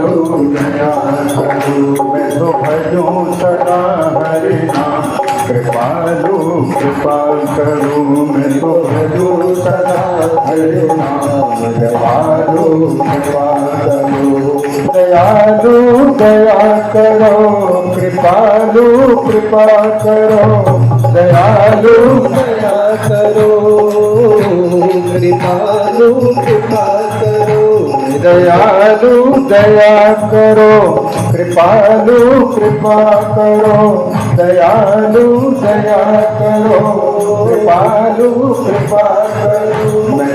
करो दया करो। मैं तो भजूं सदा हरि नाम, कृपालु कृपा करो। मैं तो भजूं सदा हरि नाम, कृपालु कृपा करो। दयालु दया करो, कृपालु कृपा करो। दयालु दया करो, कृपालु कृपा करो। दयालु दया करो, कृपालु कृपा करो। दयालु दया करो, कृपालु कृपा करो। मैं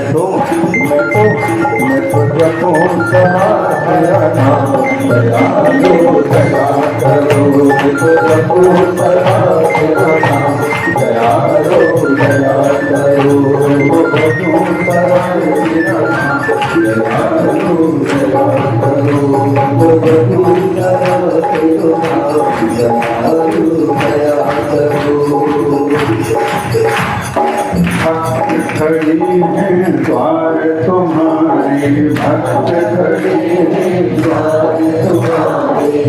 तो जपो सदा हरि नाम, दयालु दया करो। मैं तो जपो सदा हरि नाम, दयालु दया करो। मैं भजूं सदा हरि नाम, दयालु दया करो। मैं भजूं सदा हरि नाम, दयालु दया करो। भक्त खड़ी है द्वार तुम्हारे, भक्त खड़ी है द्वार तुम्हारे।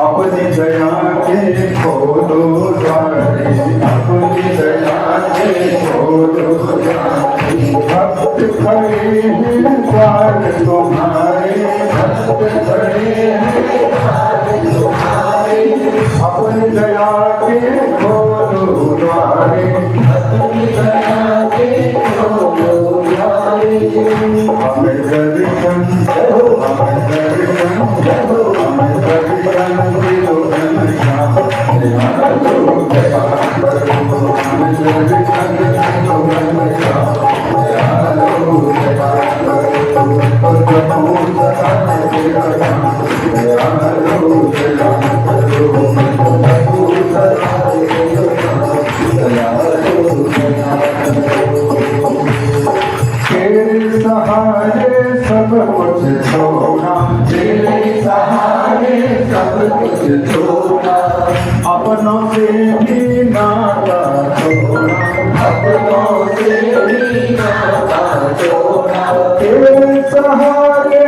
अपनी दया के खोलो द्वारे, अपनी दया के खोलो द्वारे। भक्त खड़ी है द्वार तुम्हारे, भक्त खड़ी है द्वार तुम्हारे। अपनी दया के खोलो द्वारे, अपनी दया के खोलो द्वारे। हमें दर्शन दो, हमें दर्शन दो, हमें दर्शन दो घनश्याम। दयालु दया करो, हमें दर्शन दो घनश्याम। दयालु दया करो, जपो सदा हरि नाम। दयालु दया करो, जपो सदा हरि नाम। दयालु दया करो। तेरे सहारे सब कुछ छोड़ा, तेरे सहारे सब कुछ छोड़ा। अपनों से भी नाता छोड़ा, अपनों से भी नाता छोड़ा। तेरे सहारे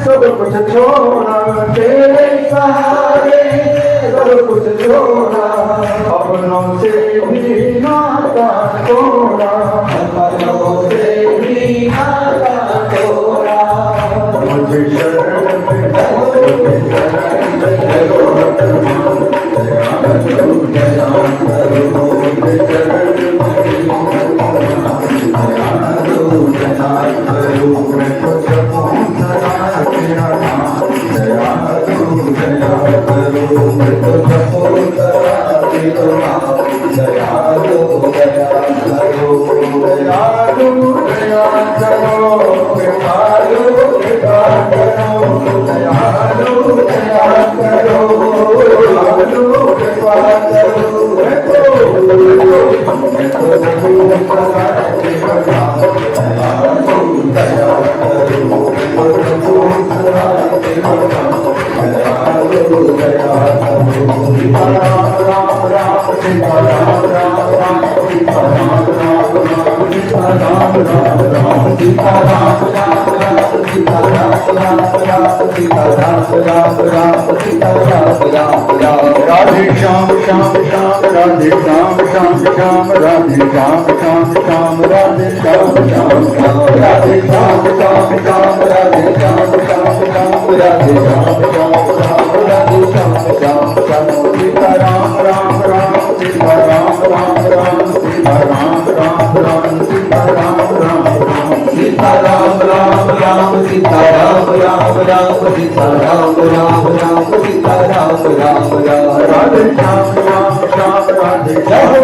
सब कुछ छोड़ा, तेरे सहारे सब कुछ छोड़ा। अपनों से भी नाता छोड़ा, अपनों से भी नाता छोड़ा। मुझे शरण में दयालु दया करो। मुझे शरण में दयालु दया करो। मैं तो जपूं सदा तेरा नाम, दयालु दया करो। मैं तो जपूं सदा तेरा नाम, दयालु दया करो। दयालु दया करो, कृपालु कृपा करो। दयालु दया करो, कृपालु कृपा करो। मैं तो जपूं सदा तेरा नाम, दयालु दया करो। मैं तो जपूं सदा तेरा नाम, दयालु दया करो। सीता राम राम राम, सीता राम राम राम, सीता राम राम राम, सीता राम राम राम, सीता राम राम राम, सीता राम राम राम, सीता राम राम राम, सीता राम राम राम। राधे श्याम श्याम श्याम, राधे श्याम श्याम श्याम, राधे श्याम श्याम श्याम, राधे श्याम श्याम श्याम, राधे श्याम श्याम श्याम, राधे श्याम श्याम श्याम, राधे श्याम श्याम श्याम, राधे श्याम श्याम श्याम। सीता राम राम राम, सीता राम राम राम, सीता राम राम राम, सीता राम राम राम, सीता राम राम राम, सीता राम राम राम, सीता राम राम राम, सीता राम राम राम। राधे श्याम श्याम श्याम, राधे श्याम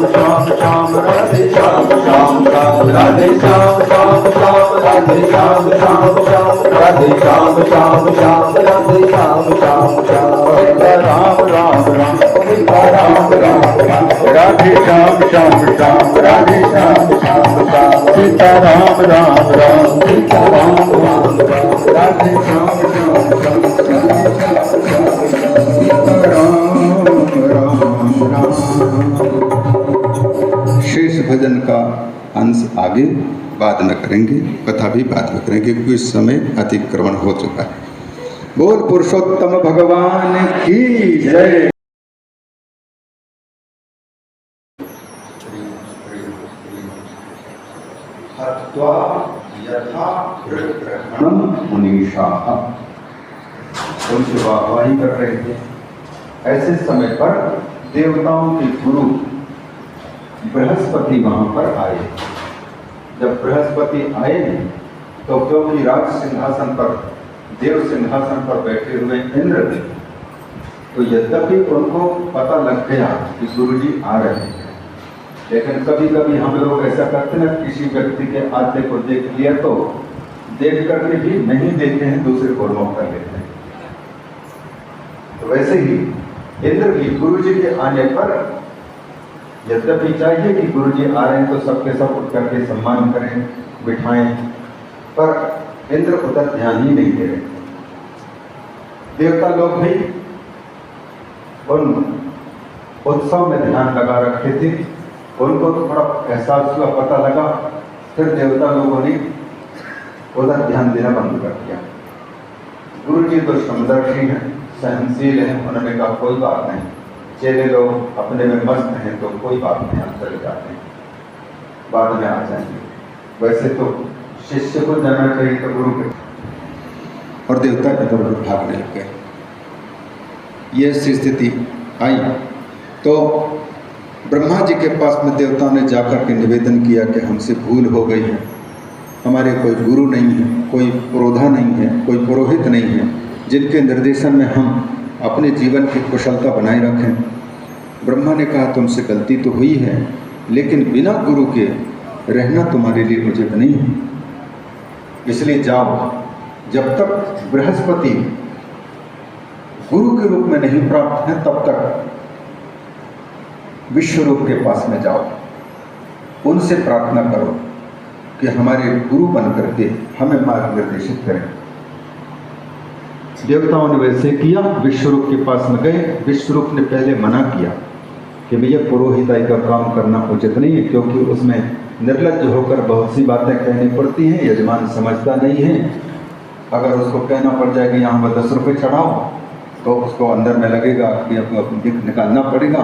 श्याम श्याम, राधे श्याम श्याम श्याम, राधे श्याम श्याम श्याम, राधे श्याम श्याम श्याम, राधे श्याम श्याम श्याम, राधे श्याम श्याम श्याम। सीता राम राम राम, सीता राम राम राम, राधे श्याम श्याम श्याम, राधे श्याम श्याम श्याम, सीता राम राम राम, सीता राम राम राम, राधे श्याम श्याम श्याम, राधे श्याम श्याम, सीता राम राम राम। शेष भजन का अंश आगे बाद में करेंगे, कथा भी बाद में करेंगे क्योंकि इस समय अतिक्रमण हो चुका है। बोल पुरुषोत्तम भगवान की जय। हत्वा यथा वृत्रहणम मुनीषाः, उनकी वाहवाही कर रहे थे। ऐसे समय पर देवताओं के गुरु बृहस्पति वहां पर आए। जब बृहस्पति आए तो क्योंकि राज सिंहासन पर, देव सिंहासन पर बैठे हुए इंद्र थे, तो यद्यपि उनको पता लग गया कि गुरुजी आ रहे हैं, लेकिन कभी कभी हम लोग ऐसा करते हैं, किसी व्यक्ति के आते को देख लिया तो देख करके भी नहीं देते हैं, दूसरे को नोट कर लेते हैं। तो वैसे ही इंद्र भी गुरुजी के आने पर यद्यपि चाहिए कि गुरुजी आ रहे हैं तो सबके सब उठ करके सम्मान करें, बिठाएं, पर इंद्र उधर ध्यान ही नहीं दे रहे। देवता लोग भी उन उत्सव में ध्यान लगा रखे थे। उनको थोड़ा एहसास हुआ, पता लगा, फिर देवता लोगों ने उधर ध्यान देना बंद कर दिया। गुरुजी तो समदर्शी हैं, सहनशील हैं, उन्होंने कहा कोई बात नहीं, चेले लोग अपने में मस्त हैं तो कोई बात नहीं, हम चले जाते हैं, बाद में आ जाएंगे। वैसे तो शिष्य को जाना चाहिए तो गुरु के, और देवता इधर उधर भागने लग गए। ये स्थिति आई तो ब्रह्मा जी के पास में देवताओं ने जाकर के निवेदन किया कि हमसे भूल हो गई है, हमारे कोई गुरु नहीं है, कोई पुरोधा नहीं है, कोई पुरोहित नहीं है जिनके निर्देशन में हम अपने जीवन की कुशलता बनाए रखें। ब्रह्मा ने कहा तुमसे गलती तो हुई है, लेकिन बिना गुरु के रहना तुम्हारे लिए उचित नहीं है, इसलिए जाओ, जब तक बृहस्पति गुरु के रूप में नहीं प्राप्त है तब तक विश्व रूप के पास में जाओ, उनसे प्रार्थना करो कि हमारे गुरु बन करके हमें मार्गदर्शित करें। देवताओं ने वैसे किया, विश्वरूप के पास में गए। विश्वरूप ने पहले मना किया कि भैया पुरोहिताई का काम करना उचित नहीं है, क्योंकि उसमें निर्लज्ज होकर बहुत सी बातें कहनी पड़ती हैं, यजमान समझता नहीं है। अगर उसको कहना पड़ जाए कि यहाँ 10 रुपये चढ़ाओ तो उसको अंदर में लगेगा कि अब निकालना पड़ेगा।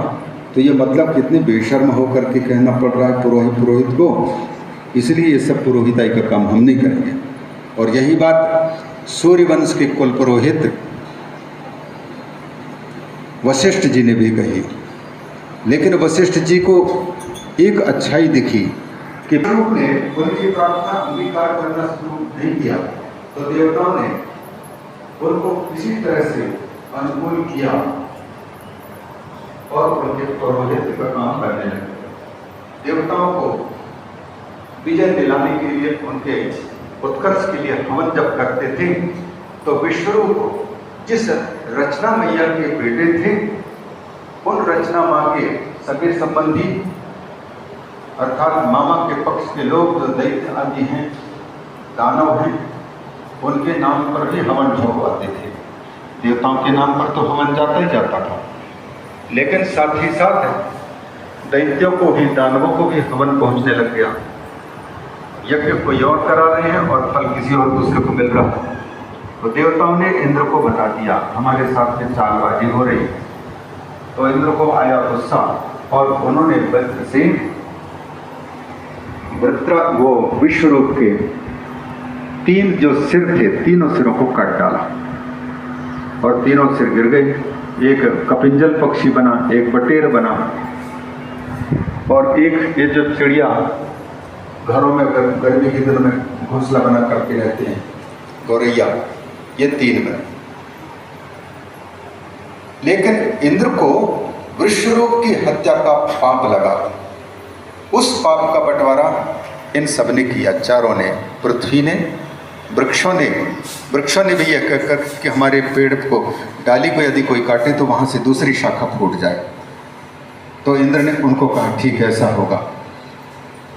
तो ये मतलब कितने बेशर्म होकर के कहना पड़ रहा है पुरोहित को, इसलिए ये सब पुरोहिताई का काम हम नहीं करेंगे। और यही बात सूर्यवंश के कुल पुरोहित वशिष्ठ जी ने भी कही, लेकिन वशिष्ठ जी को एक अच्छाई दिखी कि प्रभु ने उनकी प्रार्थना अंगीकार करना शुरू नहीं किया, तो देवताओं ने उनको किसी तरह से अनुकूल किया और उनके पुरोहित का काम करने लगे। देवताओं को विजय दिलाने के लिए, उनके उत्कर्ष के लिए हवन जब करते थे तो विश्वरूप जिस रचना मैया के बेटे थे, उन रचना माँ के सगे संबंधी अर्थात मामा के पक्ष के लोग जो दैत्य आदि हैं, दानव हैं, उनके नाम पर भी हवन भोगवाते थे। देवताओं के नाम पर तो हवन जाता ही जाता था, लेकिन साथ ही साथ दैत्यों को भी, दानवों को भी हवन पहुंचने लग गया। यज्ञ कोई और करा रहे हैं और फल किसी और दूसरे को मिल रहा है। तो देवताओं ने इंद्र को बता दिया हमारे साथ में चालबाजी हो रही। तो इंद्र को आया गुस्सा और उन्होंने वज्र से वो विश्वरूप के 3 जो सिर थे, तीनों सिरों को काट डाला और तीनों सिर गिर गए। एक कपिंजल पक्षी बना, एक बटेर बना, और एक ये जो चिड़िया घरों में गर्मी के दिनों में घोंसला बना करके रहते हैं, गौरैया, ये 3 बने। लेकिन इंद्र को विश्वरूप की हत्या का पाप लगा। उस पाप का बंटवारा इन सब ने किया, चारों ने, पृथ्वी ने, वृक्षों ने भी यह कहकर कि हमारे पेड़ को, डाली को यदि कोई काटे तो वहाँ से दूसरी शाखा फूट जाए। तो इंद्र ने उनको कहा ठीक है, ऐसा होगा।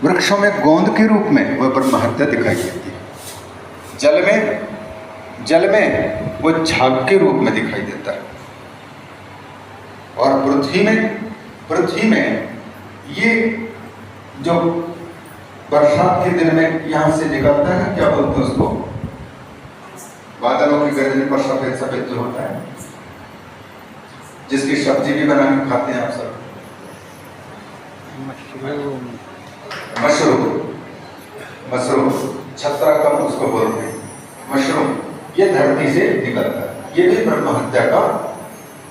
वृक्षों में गोंद के रूप में वह ब्रह्म हत्या दिखाई देती है, जल में वो झाग के रूप में दिखाई देता है, और पृथ्वी में ये जो बरसात के दिन में यहाँ से निकलता है, क्या बोलते हैं उसको, बादलों की गर्जन पर सफेद सफेद जो होता है, जिसकी सब्जी भी बना के खाते हैं आप सब, मशरूम, मशरूम छत्रा कम उसको बोलते हैं, मशरूम, ये धरती से निकलता है, ये भी ब्रह्म हत्या का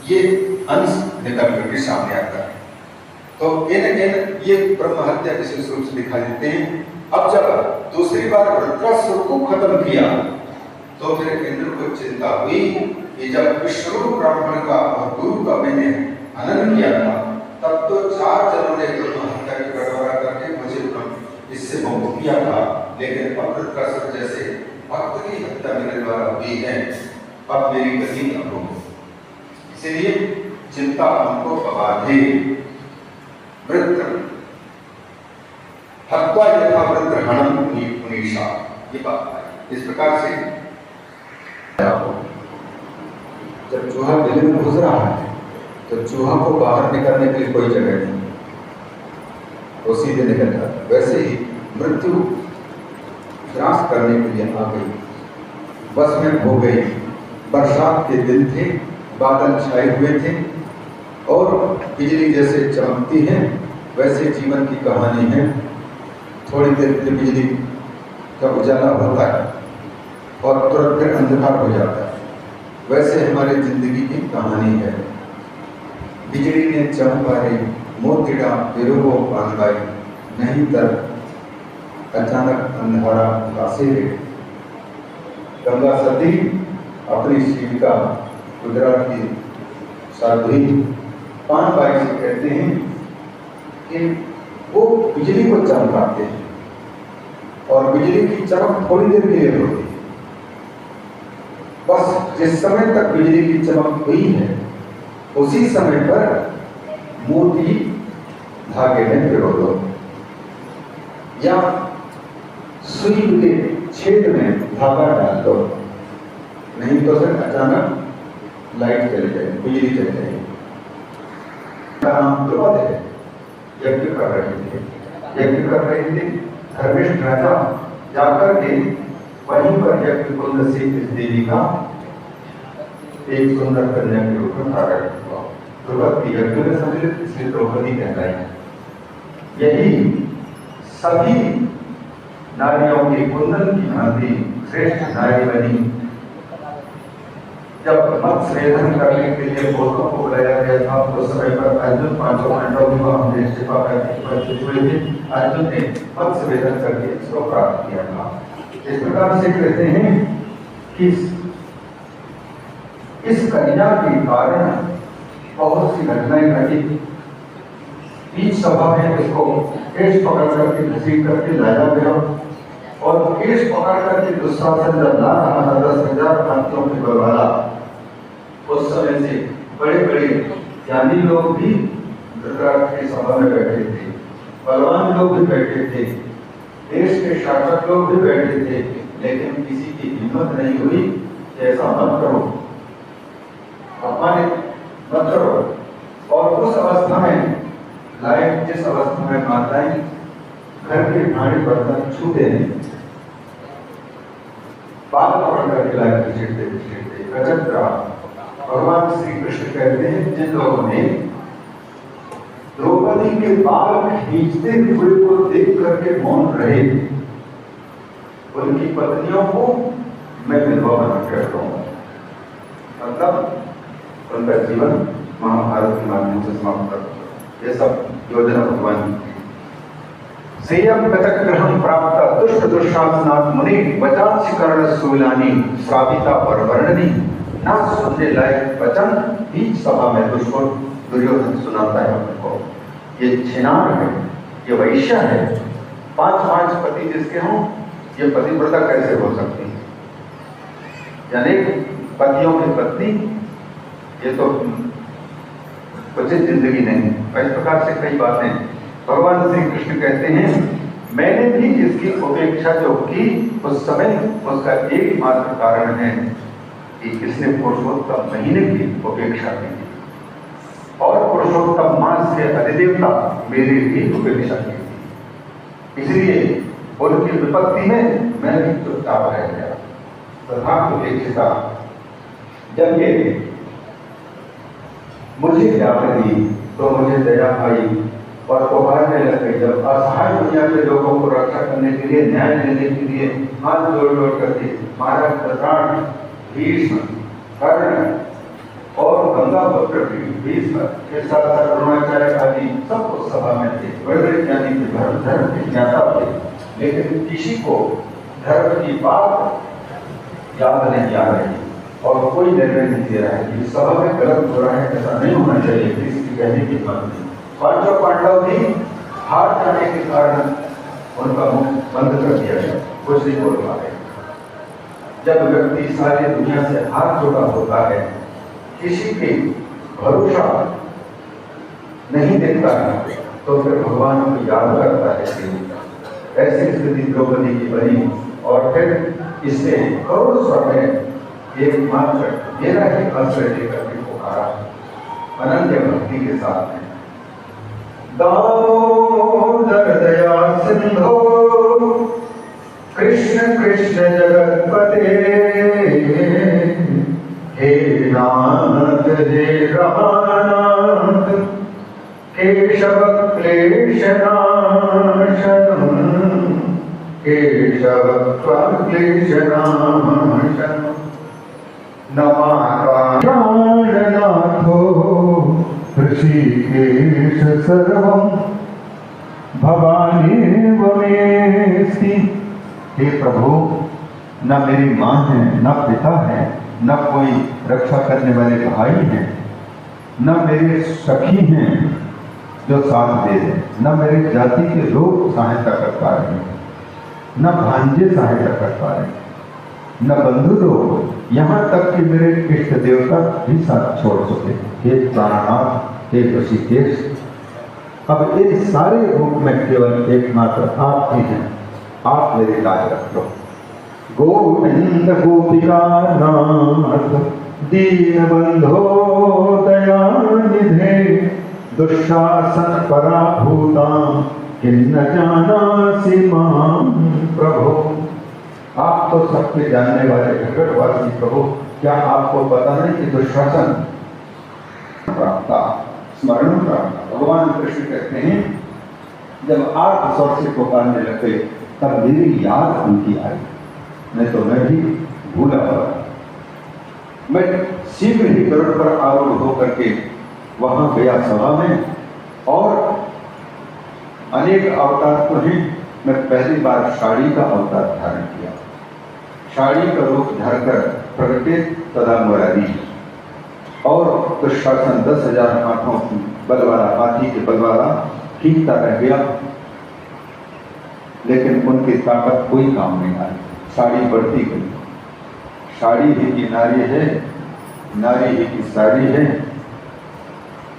ये अंश निकल करके सामने आता है। तो इन ये ब्रह्म हत्या विशेष रूप से दिखाई देते हैं। अब जब दूसरी बार वृत्रासुर को खत्म किया तो फिर इंद्र को चिंता हुई कि जब विश्वरूप ब्राह्मण का और गुरु का मैंने हनन किया था, तब तो 4 जनों ने ब्रह्म हत्या की बड़बड़ा करके मुझे इससे मुक्त किया था, लेकिन अब वृत्रासुर जैसे भक्त की हत्या मेरे द्वारा हुई है, अब मेरी गति न हो, इसलिए चिंता हमको अबाधे वृत्र हत्वा यथा वृत्र हनन मुनीषा, ये बात है। इस प्रकार से जब चूहा बिल में घुस रहा है तो चूहा को बाहर निकलने के लिए कोई जगह नहीं, वो सीधे निकल जाता है। वैसे ही मृत्यु विनाश करने के लिए आ गई, बस में हो गई। बरसात के दिन थे, बादल छाए हुए थे और बिजली जैसे चमकती है, वैसे जीवन की कहानी है। थोड़ी देर के लिए बिजली का उजाला होता है और तुरंत फिर अंधकार हो जाता है, वैसे हमारी जिंदगी की कहानी है। बिजली ने चमकारे मोतिड़ा बिरुगो पानवाई, नहीं तर अचानक अंधारा कासे रे। गंगा सती अपनी शिविका गुजरात की साध्वी पानबाई से कहते हैं कि वो बिजली को चमकाते हैं और बिजली की चमक थोड़ी देर के लिए होती है, बस जिस समय तक बिजली की चमक हुई है उसी समय पर मोती धागे में पिरो दो या सुई के छेद में धागा डाल दो, नहीं तो फिर अचानक लाइट चली जाएगी, बिजली चली जाएगी। नाम द्रौपद है, यज्ञ कर रहे थे। धर्मिष्ठ राजा जाकर के वहीं पर यज्ञ कुंड से इस देवी का एक सुंदर कन्या के रूप में प्रकट हुआ। द्रौपदी यज्ञ में सम्मिलित, इसलिए द्रौपदी कहलाई। यही सभी नारियों के कुंदन की भांति श्रेष्ठ नारी बनी। जब मत्स्य वेधन करने के लिए गोलों को बुलाया गया था, उस समय पर अर्जुन 5 पांडवों को हमने इस्तीफा करके हुए थे। अर्जुन ने मत्स्य वेधन करके इसको प्राप्त किया था। इस प्रकार से कहते हैं कि इस कन्या के कारण बहुत सी घटनाएं घटी। बीच सभा में उसको केश पकड़ करके घसीट करके लाया गया और केश पकड़ करके दुशासन जब ला रहा था 10,000 हाथियों के बलवाला, उस समय से बड़े बड़े ज्ञानी लोग भी धृतराष्ट्र की सभा में बैठे थे, बलवान लोग भी बैठे थे, देश के शासक लोग भी बैठे थे, लेकिन किसी की हिम्मत नहीं हुई कि ऐसा मत करो, अपमानित मत करो। और उस अवस्था में लाइफ जिस अवस्था में माताएं घर के भारी बर्तन छूते हैं, बाल पकड़ करके लाइफ घसीटते गजब रहा। भगवान श्री कृष्ण कहते हैं जिन लोगों ने द्रौपदी के बाल खींचते हुए को देख करके मौन रहे, उनकी पत्नियों को मैं विधवा बना के रखूंगा। मतलब उनका जीवन महाभारत के माध्यम से समाप्त कर, ये सब योजना भगवान की। सेयम गतग्रहं प्राप्त दुष्ट दुशासनात् मुनि वचांसि कर्ण शूलानि श्राविता परवर्णनि। ना सुनने लायक वचन बीच सभा में दुर्योधन सुनाता है उनको। ये छिनार है, ये वैश्य है, 5 पति जिसके हों, ये पतिव्रता कैसे हो सकती है? यानी पतियों की पत्नी, ये तो उचित जिंदगी नहीं। इस प्रकार से कई बातें भगवान श्री कृष्ण कहते हैं मैंने भी इसकी उपेक्षा जो की उस समय, उसका एकमात्र कारण है कि इसने पुरुषोत्तम महीने की उपेक्षा की और पुरुषोत्तम मास के अधिदेवता मेरी भी उपेक्षा की। इसलिए उनकी विपत्ति में मैं भी चुपचाप रह गया। तथापि दीक्षिता जब ये मुझे याद दी तो मुझे दया आई और पुकारने लग गई। जब असहाय दुनिया के लोगों को रक्षा करने के लिए, न्याय देने के लिए हाथ जोड़ जोड़ करके महाराज प्रताप, भीष्म, कर्ण और गंगापुत्र भीष्म के साथ साथ द्रोणाचार्य आदि सब उस सभा में थे। बड़े बड़े ज्ञानी थे, धर्म के ज्ञाता थे, लेकिन किसी को धर्म की बात याद नहीं आ रही और कोई निर्णय नहीं दे रहा है कि सभा में गलत हो रहा है, ऐसा नहीं होना चाहिए, किसी की कहने की बात नहीं। पांचों पांडव भी हार जाने के कारण उनका मुख बंद कर दिया गया, कुछ नहीं बोल पा रहे। जब व्यक्ति सारी दुनिया से हाथ जोड़ा होता है, किसी के भरोसा नहीं देखता है, तो फिर भगवान को याद करता है कि ऐसी स्थिति द्रौपदी की बनी और फिर इससे करोड़ स्वर में एकमात्र मेरा ही आश्रय लेकर के पुकारा अनन्य भक्ति के साथ में। दामोदर दया सिंधो कृष्ण कृष्ण जगतपते, हे नाथ हे रमानाथ केशव क्लेशनाशन, केशव क्लेशनाशन, नमामि प्राणनाथो ऋषिकेश सर्वं भवानेव मेऽस्ति। हे प्रभु, न मेरी माँ है, न पिता है, न कोई रक्षा करने वाले भाई हैं, न मेरे सखी हैं जो साथ दे दें, न मेरे जाति के लोग सहायता कर पा रहे हैं, न भांजे सहायता कर पा रहे हैं, न बंधु लोग, यहाँ तक कि मेरे इष्ट देवता भी साथ छोड़ चुके। हे प्राणनाथ, हे ऋषिकेश, अब इन सारे रूप में केवल एकमात्र आप ही हैं, आप मेरे लाज रख लो। गोविंद गोपिका नाथ दीन बंधो दयानिधे, दुशासन पराभूता किन्न जानासि मां प्रभो। आप तो सबके जानने वाले जगतवासी प्रभु, क्या आपको पता नहीं कि दुशासन प्राप्ता स्मरण प्राप्ता। भगवान कृष्ण कहते हैं जब आप स्वर से पुकारने लगे तब मेरी याद उनकी आई, नहीं तो मैं भी भूला पड़ा। मैं शीघ्र ही गरुड़ पर आरूढ़ होकर के वहां गया सभा में, और अनेक अवतार तो हैं, मैं पहली बार साड़ी का अवतार धारण किया। साड़ी का रूप धरकर प्रगटे तदा मुरारी, और दुशासन 10,000 हाथों की बलवाला, हाथी के बलवाला खींचता रह गया, लेकिन उनकी ताकत कोई काम नहीं आई। साड़ी बढ़ती गई, साड़ी ही की नारी है, नारी ही की साड़ी है,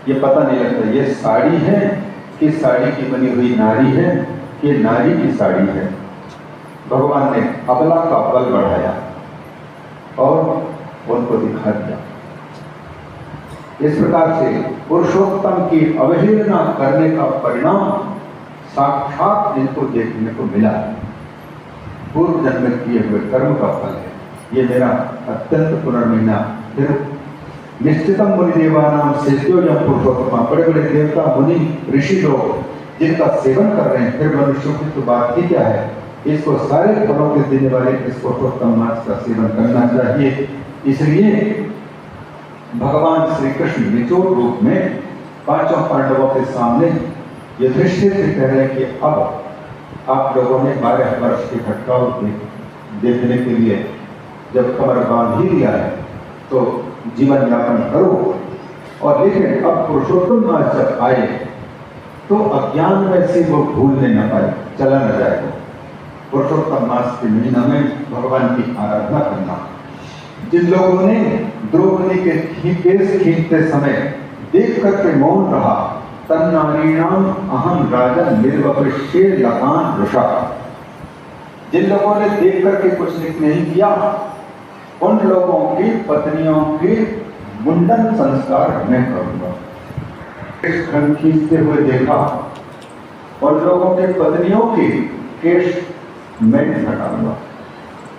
ये पता नहीं लगता ये साड़ी है कि साड़ी की बनी हुई नारी है कि नारी की साड़ी है। भगवान ने अबला का बल बढ़ाया और उनको दिखा दिया। इस प्रकार से पुरुषोत्तम की अवहेलना करने का परिणाम साक्षात इनको देखने को मिला। पूर्व जन्म किए हुए कर्म का फल है। ये मेरा अत्यंत पुनर्मिना। फिर निश्चितम मुनि देवानाम सिद्धियों या पुरुषोत्तमा, बड़े बड़े देवता मुनि ऋषि लोग जिनका सेवन कर रहे हैं, फिर मनुष्यों की तो बात ही क्या है। इसको सारे फलों के देने वाले इस पुरुषोत्तम मास का सेवन करना चाहिए। इसलिए भगवान श्री कृष्ण निचोड़ रूप में पांचों पांडवों के सामने युधिष्ठिर से कह रहे कि अब आप लोगों ने 12 वर्ष के भटकाव देखने के लिए जब कमर बांध ही लिया है तो जीवन यापन करो, और लेकिन अब पुरुषोत्तम मास जब आए तो अज्ञान में से वो भूलने न पाए, चला न जाए। पुरुषोत्तम मास के महीना में भगवान की आराधना करना। जिन लोगों ने द्रौपदी के केस खींचते समय देख करके मौन रहा, तन्नारीणाम अहम राजन निर्वपृष्ये लकान रुषा, जिन लोगों ने देख करके कुछ नहीं किया, उन लोगों की पत्नियों के मुंडन संस्कार मैं करूंगा। इस खंड खींचते हुए देखा, उन लोगों के पत्नियों की केश मैं हटा दूंगा।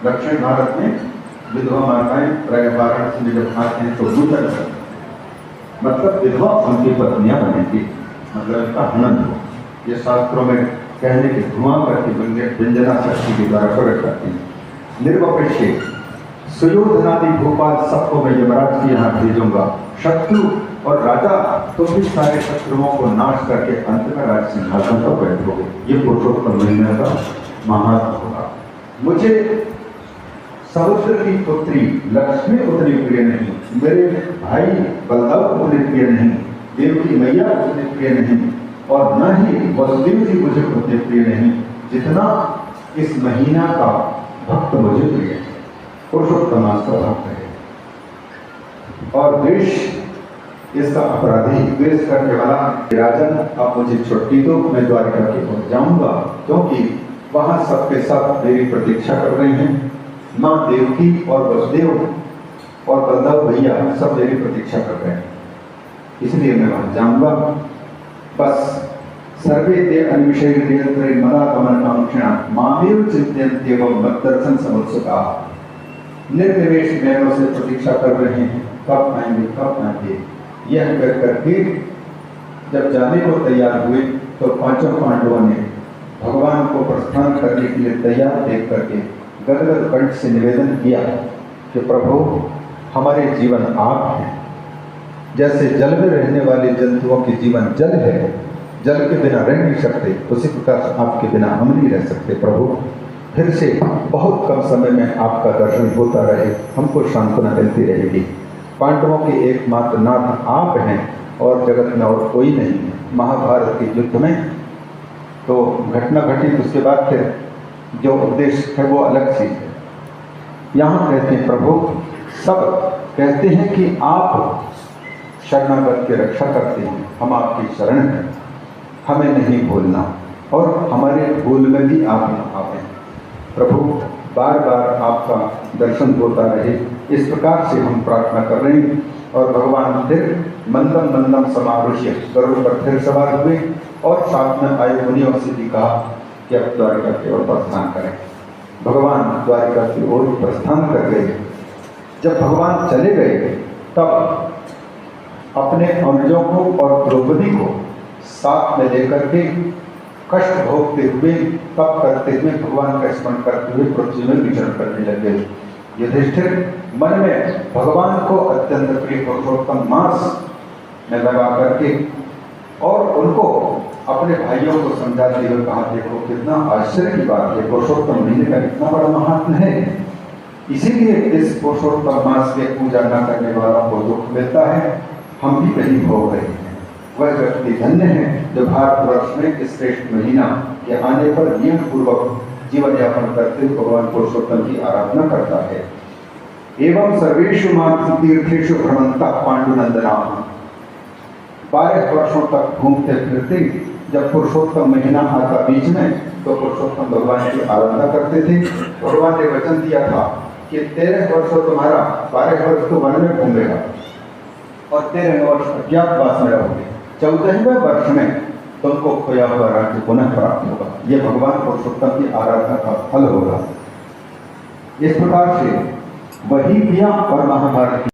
दक्षिण भारत में विधवा माताएं वाराणसी में जब आते हैं तो दूसरा करते हैं, मतलब विधवा उनकी पत्नियां बनेंगी, मतलब इसका हनन हो। ये शास्त्रों में कहने के धुआं करके व्यंजना शक्ति के द्वारा प्रकट करती है। निर्वपक्ष सुयोधनादि भोपाल सबको मैं यमराज के यहाँ भेजूंगा। शत्रु और राजा तो भी सारे शत्रुओं को नाश करके अंत में राज सिंहासन पर बैठोगे। ये पुरुषोत्तम महीने का महात्मा होगा। मुझे समुद्र की पुत्री लक्ष्मी उतनी प्रिय नहीं, मेरे भाई बलदाव उतने प्रिय नहीं, देवकी मैया उतने प्रिय नहीं, और न ही वसुदेव जी मुझे उतने प्रिय नहीं जितना इस महीना का भक्त मुझे प्रिय है। पुरुषोत्तम मास का भक्त है और द्वेष इसका अपराधी, द्वेष करने वाला राजन आप मुझे छुट्टी दो, मैं द्वारिका के पहुंच जाऊंगा, क्योंकि वहां सबके सब मेरी प्रतीक्षा कर रहे हैं। माँ देवकी और वसुदेव और बलदाव भैया सब मेरी प्रतीक्षा कर रहे हैं, इसलिए मैं वहां जाऊंगा। बस सर्वे ते अन्विषय नियंत्रे मदा गमन कांक्षणा मामेव चिंतयन्ते एवं मद्दर्शन समुत्सुका। निर्निमेष नयनों से प्रतीक्षा कर रहे हैं, कब आएंगे कब आएंगे। यह कर करके जब जाने को तैयार हुए तो पांचों पांडवों ने भगवान को प्रस्थान करने के लिए तैयार देख करके गदगद कंठ से निवेदन किया कि प्रभु हमारे जीवन आप हैं। जैसे जल में रहने वाले जंतुओं के जीवन जल है, जल के बिना रह नहीं सकते, उसी प्रकार आपके बिना हम नहीं रह सकते। प्रभु फिर से बहुत कम समय में आपका दर्शन होता रहे, हमको सांत्वना मिलती रहेगी। पांडवों के एकमात्र नाथ आप हैं और जगत में और कोई नहीं है। महाभारत के युद्ध में तो घटना घटी, उसके बाद फिर जो उपदेश है वो अलग चीज है। यहाँ कहते हैं प्रभु सब कहते हैं कि आप शरणागत की रक्षा करते हैं, हम आपकी शरण हैं, हमें नहीं भूलना और हमारे भूल में भी आप न आवे। प्रभु बार बार आपका दर्शन होता रहे, इस प्रकार से हम प्रार्थना कर रहे हैं। और भगवान फिर मंदम मंदम समारुष्य गरुड़ पर फिर सवार हुए और साथ में आए मुनियों से भी कहा कि अब द्वारिका की ओर प्रस्थान करें। भगवान द्वारिका की ओर प्रस्थान कर गए। जब भगवान चले गए तब अपने अनुजों को और द्रौपदी को साथ में लेकर के कष्ट भोगते हुए, तप करते हुए, भगवान का स्मरण करते हुए पृथ्वी में विचरण करने लगे। युधिष्ठिर मन में भगवान को अत्यंत प्रिय पुरुषोत्तम मास में लगा करके और उनको अपने भाइयों को समझाते हुए कहा, देखो कितना आश्चर्य की बात है, पुरुषोत्तम महीने का कितना बड़ा महात्म है। इसीलिए इस पुरुषोत्तम मास के पूजा न करने वालों को दुख मिलता है, हम भी कहीं भोग रहे हैं। वह व्यक्ति धन्य है जो भारतवर्ष में इस श्रेष्ठ महीना के आने पर नियम पूर्वक जीवन यापन करते भगवान पुरुषोत्तम की आराधना करता है। एवं सर्वेषु मातृ तीर्थेषु भ्रमंता पांडुनंदना, 12 वर्षों तक घूमते फिरते जब पुरुषोत्तम महीना आता बीच में तो पुरुषोत्तम भगवान की आराधना करते थे। भगवान ने वचन दिया था कि 13 वर्ष तुम्हारा, 12 वर्ष तो वन में घूमेगा और 13 वर्ष अज्ञातवास में रहोगे, 14वें वर्ष में तुमको खोया हुआ राज्य पुनः प्राप्त होगा। यह भगवान पुरुषोत्तम की आराधना का फल होगा। इस प्रकार से वही किया और महाभारत